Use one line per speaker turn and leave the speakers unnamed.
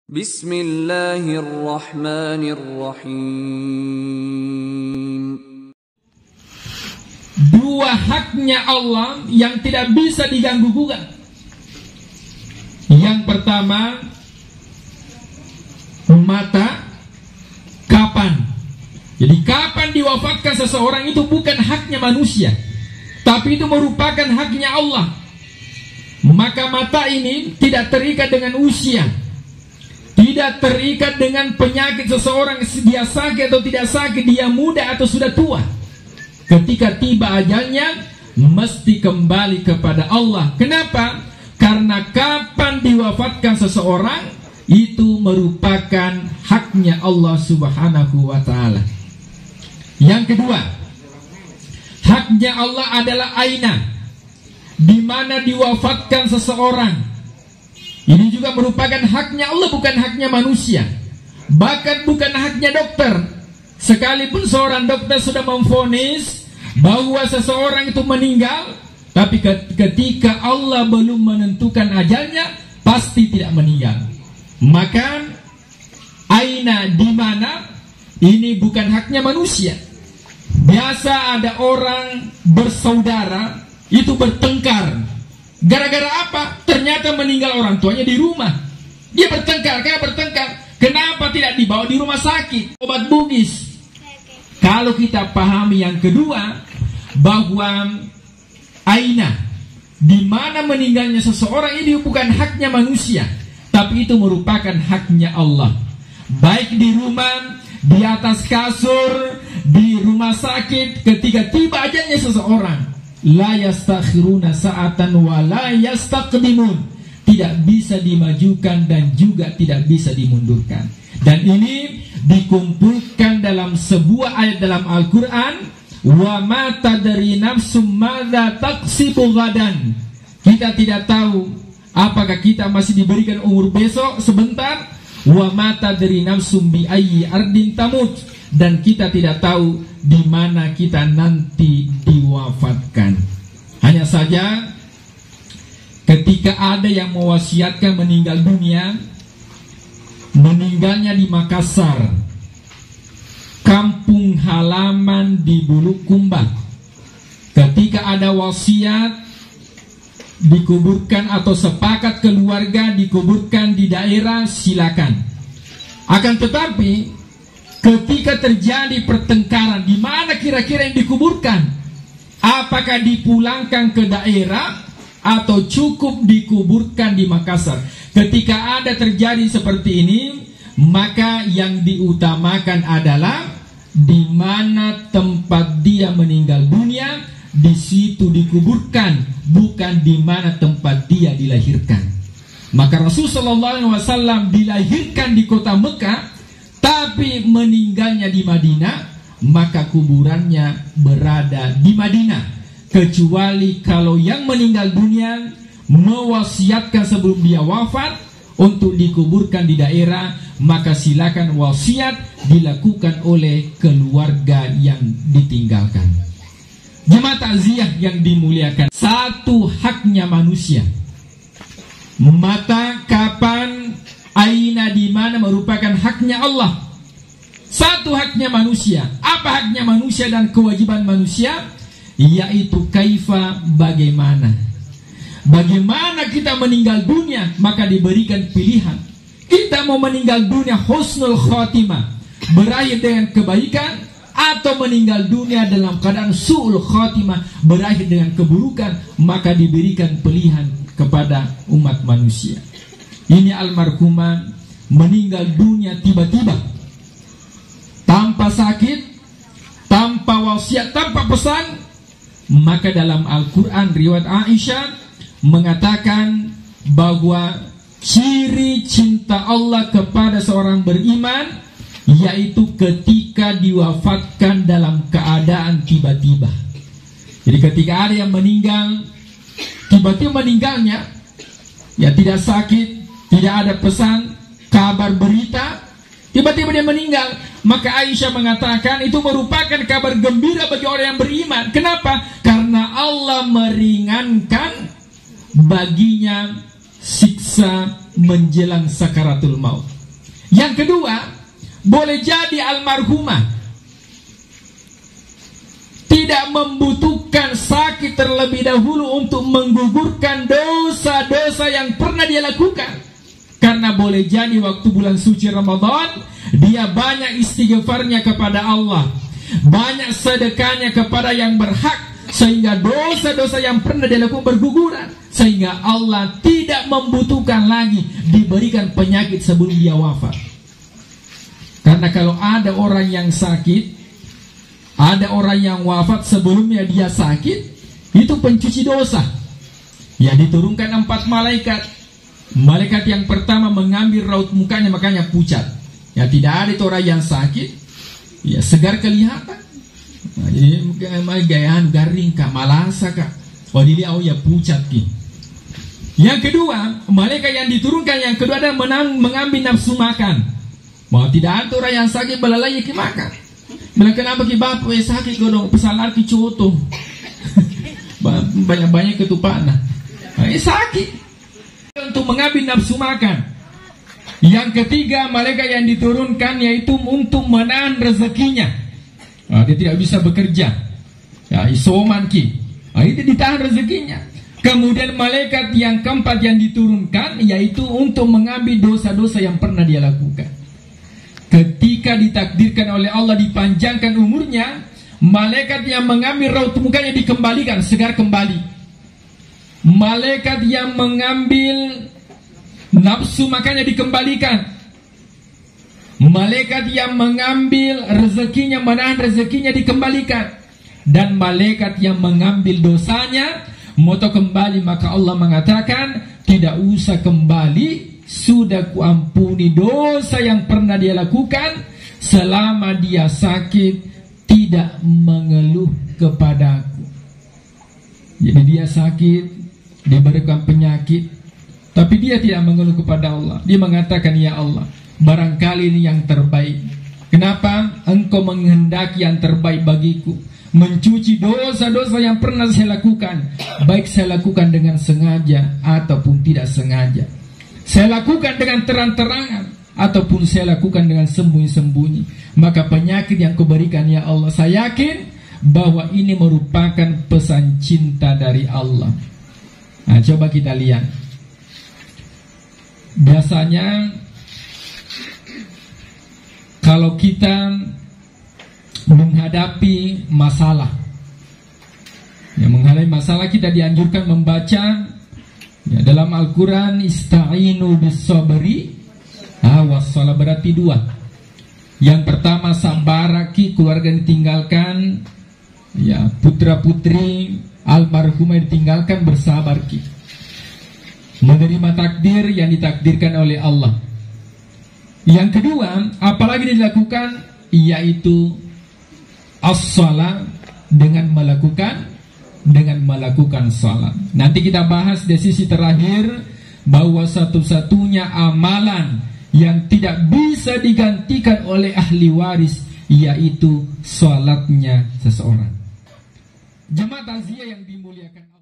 Bismillahirrahmanirrahim.
Dua haknya Allah yang tidak bisa diganggu gugat. Yang pertama, mata. Kapan? Jadi kapan diwafatkan seseorang itu bukan haknya manusia, tapi itu merupakan haknya Allah. Maka mata ini tidak terikat dengan usia, tidak terikat dengan penyakit seseorang, dia sakit atau tidak sakit, dia muda atau sudah tua. Ketika tiba ajalnya, mesti kembali kepada Allah. Kenapa? Karena kapan diwafatkan seseorang, itu merupakan haknya Allah Subhanahu wa ta'ala. Yang kedua, haknya Allah adalah aina, di mana diwafatkan seseorang. Ini juga merupakan haknya Allah, bukan haknya manusia. Bahkan bukan haknya dokter. Sekalipun seorang dokter sudah memvonis bahwa seseorang itu meninggal, tapi ketika Allah belum menentukan ajalnya, pasti tidak meninggal. Maka aina, di mana, ini bukan haknya manusia. Biasa ada orang bersaudara itu bertengkar. Gara-gara apa? Ternyata meninggal orang tuanya di rumah. Dia bertengkar. Kenapa bertengkar? Kenapa tidak dibawa di rumah sakit, obat bugis? Kalau kita pahami yang kedua, bahwa aina, di mana meninggalnya seseorang, ini bukan haknya manusia, tapi itu merupakan haknya Allah. Baik di rumah, di atas kasur, di rumah sakit, ketika tiba ajalnya seseorang, la yastakhiruna sa'atan wa la yastaqdimun, tidak bisa dimajukan dan juga tidak bisa dimundurkan. Dan ini dikumpulkan dalam sebuah ayat dalam Al-Quran, wa ma tadri nafsum madza taksibu ghadan. Kita tidak tahu apakah kita masih diberikan umur besok sebentar. Wa ma tadri nafsum bi ayyi ardin tamut, dan kita tidak tahu di mana kita nanti diwafatkan. Hanya saja ketika ada yang mewasiatkan meninggal dunia, meninggalnya di Makassar, kampung halaman di Bulukumba. Ketika ada wasiat, dikuburkan atau sepakat keluarga dikuburkan di daerah, silakan. Akan tetapi ketika terjadi pertengkaran, di mana kira-kira yang dikuburkan? Apakah dipulangkan ke daerah atau cukup dikuburkan di Makassar? Ketika ada terjadi seperti ini, maka yang diutamakan adalah di mana tempat dia meninggal dunia, di situ dikuburkan, bukan di mana tempat dia dilahirkan. Maka Rasulullah SAW dilahirkan di kota Mekah, tapi meninggalnya di Madinah, maka kuburannya berada di Madinah. Kecuali kalau yang meninggal dunia mewasiatkan sebelum dia wafat untuk dikuburkan di daerah, maka silakan wasiat dilakukan oleh keluarga yang ditinggalkan. Jemaah takziah yang dimuliakan, satu haknya manusia, mata, kapan, aina, di mana, merupakan haknya Allah. Satu haknya manusia. Apa haknya manusia dan kewajiban manusia? Yaitu kaifa, bagaimana. Bagaimana kita meninggal dunia, maka diberikan pilihan. Kita mau meninggal dunia husnul khotimah, berakhir dengan kebaikan, atau meninggal dunia dalam keadaan su'ul khotimah, berakhir dengan keburukan, maka diberikan pilihan kepada umat manusia. Ini almarhumah meninggal dunia tiba-tiba, tanpa sakit, tanpa wasiat, tanpa pesan. Maka dalam Al-Quran riwayat Aisyah mengatakan bahwa ciri cinta Allah kepada seorang beriman yaitu ketika diwafatkan dalam keadaan tiba-tiba. Jadi ketika ada yang meninggal, tiba-tiba meninggalnya, ya tidak sakit, tidak ada pesan, kabar, berita, tiba-tiba dia meninggal, maka Aisyah mengatakan itu merupakan kabar gembira bagi orang yang beriman. Kenapa? Karena Allah meringankan baginya siksa menjelang sakaratul maut. Yang kedua, boleh jadi almarhumah tidak membutuhkan sakit terlebih dahulu untuk menggugurkan dosa-dosa yang pernah dia lakukan. Karena boleh jadi waktu bulan suci Ramadan, dia banyak istighfarnya kepada Allah, banyak sedekahnya kepada yang berhak, sehingga dosa-dosa yang pernah dia lakukan berguguran, sehingga Allah tidak membutuhkan lagi diberikan penyakit sebelum dia wafat. Karena kalau ada orang yang sakit, ada orang yang wafat sebelumnya dia sakit, itu pencuci dosa. Ya, diturunkan 4 malaikat. Malaikat yang pertama mengambil raut mukanya, makanya pucat. Ya, tidak ada itu orang yang sakit, ya segar kelihatan. Nah, jadi gayaan garing kak, malasa kak. Oh dilihat, oh ya pucat ki. Yang kedua, malaikat yang diturunkan yang kedua adalah mengambil nafsu makan. Mau tidak ada orang yang sakit belalai ki makan. Bilang kenapa ki bapak sakit godong pesalar ki coto. Banyak-banyak ketupan. Nah, sakit. Untuk mengambil nafsu makan. Yang ketiga, malaikat yang diturunkan yaitu untuk menahan rezekinya. Dia tidak bisa bekerja. Ya, isoman ki. Itu ditahan rezekinya. Kemudian malaikat yang keempat yang diturunkan yaitu untuk mengambil dosa-dosa yang pernah dia lakukan. Ketika ditakdirkan oleh Allah dipanjangkan umurnya, malaikat yang mengambil raut mukanya dikembalikan, segar kembali. Malaikat yang mengambil nafsu makannya dikembalikan. Malaikat yang mengambil rezekinya, menahan rezekinya dikembalikan. Dan malaikat yang mengambil dosanya mau kembali, maka Allah mengatakan tidak usah kembali, sudah kuampuni dosa yang pernah dia lakukan selama dia sakit tidak mengeluh kepadaku. Jadi dia sakit, diberikan penyakit, tapi dia tidak mengeluh kepada Allah. Dia mengatakan, ya Allah, barangkali ini yang terbaik. Kenapa? Engkau menghendaki yang terbaik bagiku, mencuci dosa-dosa yang pernah saya lakukan, baik saya lakukan dengan sengaja ataupun tidak sengaja, saya lakukan dengan terang-terangan ataupun saya lakukan dengan sembunyi-sembunyi. Maka penyakit yang kau berikan, ya Allah, saya yakin bahwa ini merupakan pesan cinta dari Allah. Nah, coba kita lihat. Biasanya kalau kita menghadapi masalah, kita dianjurkan membaca ya, dalam Al-Quran, ista'inu bis-sabri was-salah, berarti 2. Yang pertama, sabaraki, keluarga ditinggalkan, ya putra-putri almarhumah ditinggalkan, bersabar ki, menerima takdir yang ditakdirkan oleh Allah. Yang kedua, apalagi dilakukan, yaitu as-salat, dengan melakukan salat. Nanti kita bahas di sisi terakhir bahwa satu-satunya amalan yang tidak bisa digantikan oleh ahli waris yaitu salatnya seseorang. Jemaah takziah yang dimuliakan Allah.